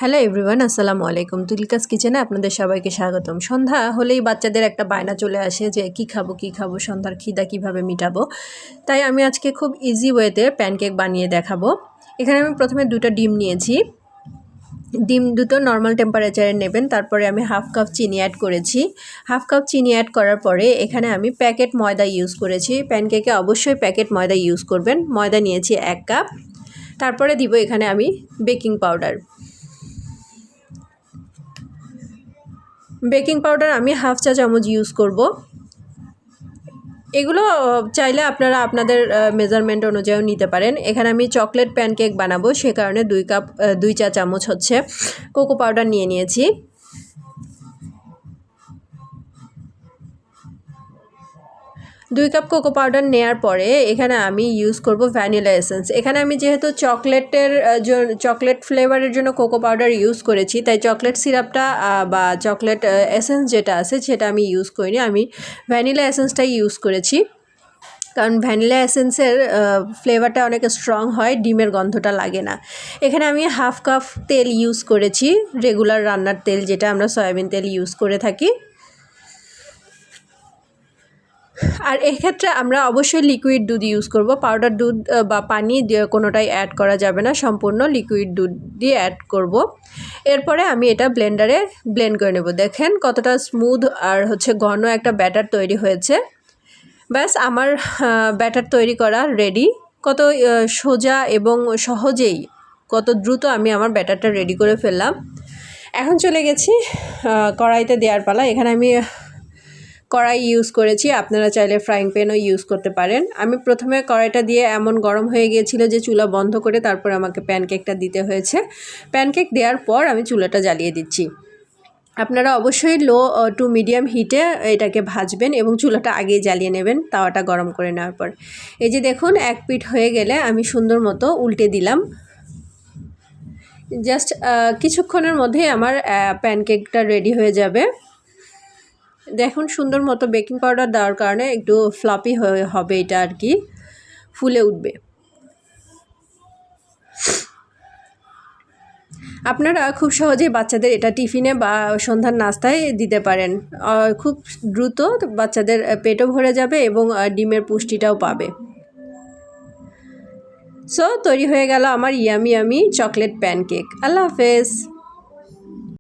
Hello everyone, আসসালামু আলাইকুম। তুলিকাস কিচেনে আপনাদের সবাইকে স্বাগতম। সন্ধ্যা হলেই বাচ্চাদের একটা বায়না চলে আসে যে কী খাবো সন্ধ্যার খিদা কিভাবে মিটাবো। তাই আমি আজকে খুব ইজি ওয়েতে প্যানকেক বানিয়ে দেখাবো। এখানে আমি প্রথমে 2টা ডিম নিয়েছি। ডিম দুটো নর্মাল টেম্পারেচারে নেবেন। তারপরে আমি হাফ কাপ চিনি অ্যাড করেছি। হাফ কাপ চিনি অ্যাড করার পরে এখানে আমি প্যাকেট ময়দা ইউজ করেছি। প্যানকেকে অবশ্যই প্যাকেট ময়দা ইউজ করবেন। ময়দা নিয়েছি 1 কাপ। তারপরে দিব এখানে আমি বেকিং পাউডার। বেকিং পাউডার আমি হাফ চা চামচ ইউজ করব। এগুলো চাইলে আপনারা আপনাদের মেজারমেন্ট অনুযায়ী নিতে পারেন। এখানে আমি চকলেট প্যানকেক বানাবো, সে কারণে 2 চা চামচ হচ্ছে কোকো পাউডার নিয়ে নিয়েছি। 2 কাপ কোকো পাউডার নেওয়ার পরে এখানে আমি ইউজ করব ভ্যানিলা এসেন্স। এখানে আমি যেহেতু চকলেট ফ্লেভারের জন্য কোকো পাউডার ইউজ করেছি, তাই চকলেট সিরাপটা বা চকলেট এসেন্স যেটা আছে সেটা আমি ইউজ করিনি। আমি ভ্যানিলা এসেন্সটাই ইউজ করেছি, কারণ ভ্যানিলা এসেন্সের ফ্লেভারটা অনেক স্ট্রং হয়, ডিমের গন্ধটা লাগে না। এখানে আমি হাফ কাপ তেল ইউজ করেছি, রেগুলার রান্নার তেল, যেটা আমরা সয়াবিন তেল ইউজ করে থাকি। আর এক্ষেত্রে আমরা অবশ্যই লিকুইড দুধ ইউজ করব। পাউডার দুধ বা পানি কোনোটাই অ্যাড করা যাবে না, সম্পূর্ণ লিকুইড দুধ দিয়ে অ্যাড করব। এরপরে আমি এটা ব্লেন্ডারে ব্লেন্ড করে নেব। দেখেন কতটা স্মুথ আর ঘন একটা ব্যাটার তৈরি হয়েছে। ব্যাস, আমার ব্যাটার তৈরি করা রেডি। কত সোজা এবং সহজেই, কত দ্রুত আমি আমার ব্যাটারটা রেডি করে ফেললাম। এখন চলে গেছি কড়াইতে দেওয়ার পালা। এখানে আমি কড়াই ইউজ করেছি, আপনারা চাইলে ফ্রাইং প্যানও ইউজ করতে পারেন। আমি প্রথমে কড়াইটা দিয়ে এমন গরম হয়ে গিয়েছিল যে চুলা বন্ধ করে তারপর আমাকে প্যানকেকটা দিতে হয়েছে। প্যানকেক দেওয়ার পর আমি চুলাটা জ্বালিয়ে দিচ্ছি। আপনারা অবশ্যই লো টু মিডিয়াম হিটে এটাকে ভাজবেন এবং চুলাটা আগেই জ্বালিয়ে নেবেন তাওয়াটা গরম করে নেওয়ার পর। এই যে দেখুন, এক পিঠ হয়ে গেলে আমি সুন্দর মতো উল্টে দিলাম। জাস্ট কিছুক্ষণের মধ্যেই আমার প্যানকেকটা রেডি হয়ে যাবে। দেখুন, সুন্দর মতো বেকিং পাউডার দেওয়ার কারণে একটু ফ্লাপি হবে, এটা আর কি ফুলে উঠবে। আপনারা খুব সহজেই বাচ্চাদের এটা টিফিনে বা সন্ধ্যার নাস্তায় দিতে পারেন। খুব দ্রুত বাচ্চাদের পেটও ভরে যাবে এবং ডিমের পুষ্টিটাও পাবে। সো তৈরি হয়ে গেল আমার ইয়ামি চকলেট প্যানকেক। আল্লাহ হাফেজ।